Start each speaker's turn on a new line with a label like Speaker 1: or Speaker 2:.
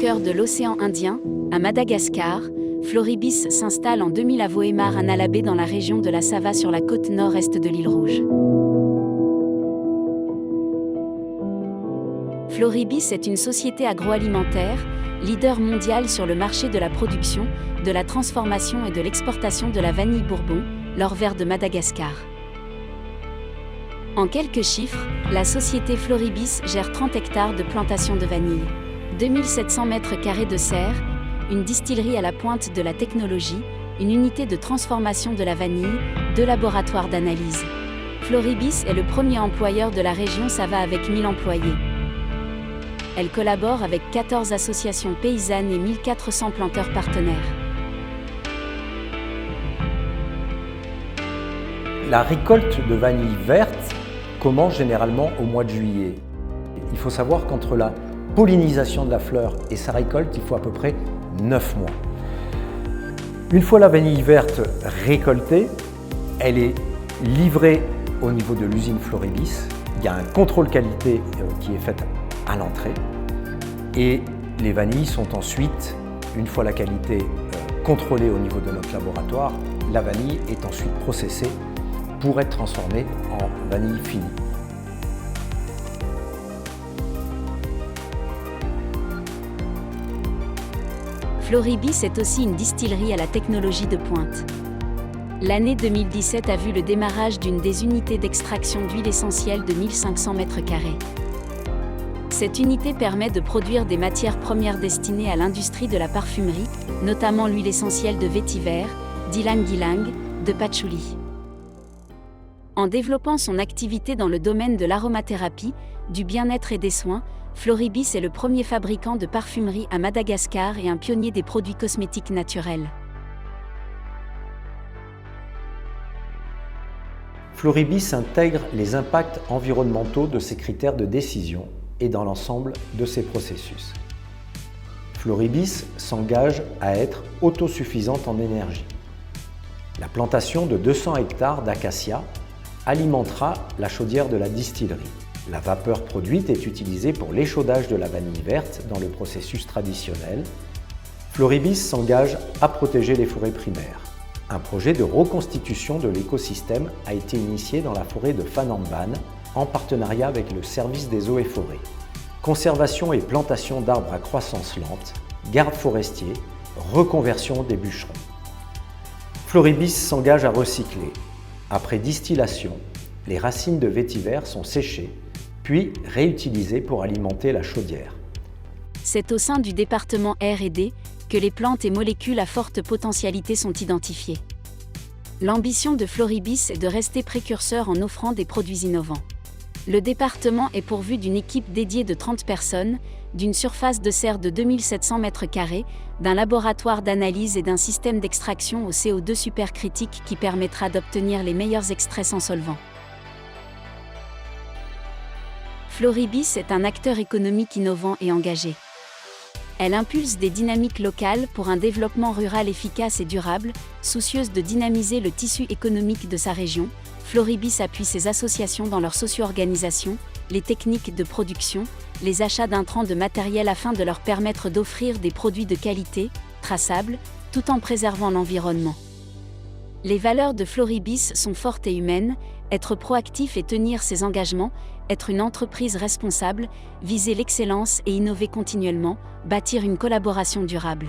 Speaker 1: cœur de l'océan Indien, à Madagascar, Floribis s'installe en 2000 à Voémar à Nalabé dans la région de la Sava sur la côte nord-est de l'île Rouge. Floribis est une société agroalimentaire, leader mondial sur le marché de la production, de la transformation et de l'exportation de la vanille Bourbon, l'or vert de Madagascar. En quelques chiffres, la société Floribis gère 30 hectares de plantations de vanille, 2700 m² de serre, une distillerie à la pointe de la technologie, une unité de transformation de la vanille, 2 laboratoires d'analyse. Floribis est le premier employeur de la région Sava avec 1000 employés. Elle collabore avec 14 associations paysannes et 1400 planteurs partenaires.
Speaker 2: La récolte de vanille verte commence généralement au mois de juillet. Il faut savoir qu'entre la pollinisation de la fleur et sa récolte, il faut à peu près 9 mois. Une fois la vanille verte récoltée, elle est livrée au niveau de l'usine Floribis. Il y a un contrôle qualité qui est fait à l'entrée et les vanilles sont ensuite, une fois la qualité contrôlée au niveau de notre laboratoire, la vanille est ensuite processée pour être transformée en vanille finie.
Speaker 1: Floribis est aussi une distillerie à la technologie de pointe. L'année 2017 a vu le démarrage d'une des unités d'extraction d'huile essentielle de 1500 m². Cette unité permet de produire des matières premières destinées à l'industrie de la parfumerie, notamment l'huile essentielle de vétiver, d'ylang-ylang, de patchouli. En développant son activité dans le domaine de l'aromathérapie, du bien-être et des soins, Floribis est le premier fabricant de parfumerie à Madagascar et un pionnier des produits cosmétiques naturels.
Speaker 2: Floribis intègre les impacts environnementaux de ses critères de décision et dans l'ensemble de ses processus. Floribis s'engage à être autosuffisante en énergie. La plantation de 200 hectares d'acacia alimentera la chaudière de la distillerie. La vapeur produite est utilisée pour l'échaudage de la vanille verte dans le processus traditionnel. Floribis s'engage à protéger les forêts primaires. Un projet de reconstitution de l'écosystème a été initié dans la forêt de Fanamban en partenariat avec le service des eaux et forêts. Conservation et plantation d'arbres à croissance lente, garde forestier, reconversion des bûcherons. Floribis s'engage à recycler. Après distillation, les racines de vétiver sont séchées, puis réutilisées pour alimenter la chaudière.
Speaker 1: C'est au sein du département R&D que les plantes et molécules à forte potentialité sont identifiées. L'ambition de Floribis est de rester précurseur en offrant des produits innovants. Le département est pourvu d'une équipe dédiée de 30 personnes, d'une surface de serre de 2700 m², d'un laboratoire d'analyse et d'un système d'extraction au CO2 supercritique qui permettra d'obtenir les meilleurs extraits sans solvant. Floribis est un acteur économique innovant et engagé. Elle impulse des dynamiques locales pour un développement rural efficace et durable, soucieuse de dynamiser le tissu économique de sa région. Floribis appuie ses associations dans leur socio-organisation, les techniques de production, les achats d'intrants de matériel afin de leur permettre d'offrir des produits de qualité, traçables, tout en préservant l'environnement. Les valeurs de Floribis sont fortes et humaines, être proactif et tenir ses engagements, être une entreprise responsable, viser l'excellence et innover continuellement, bâtir une collaboration durable.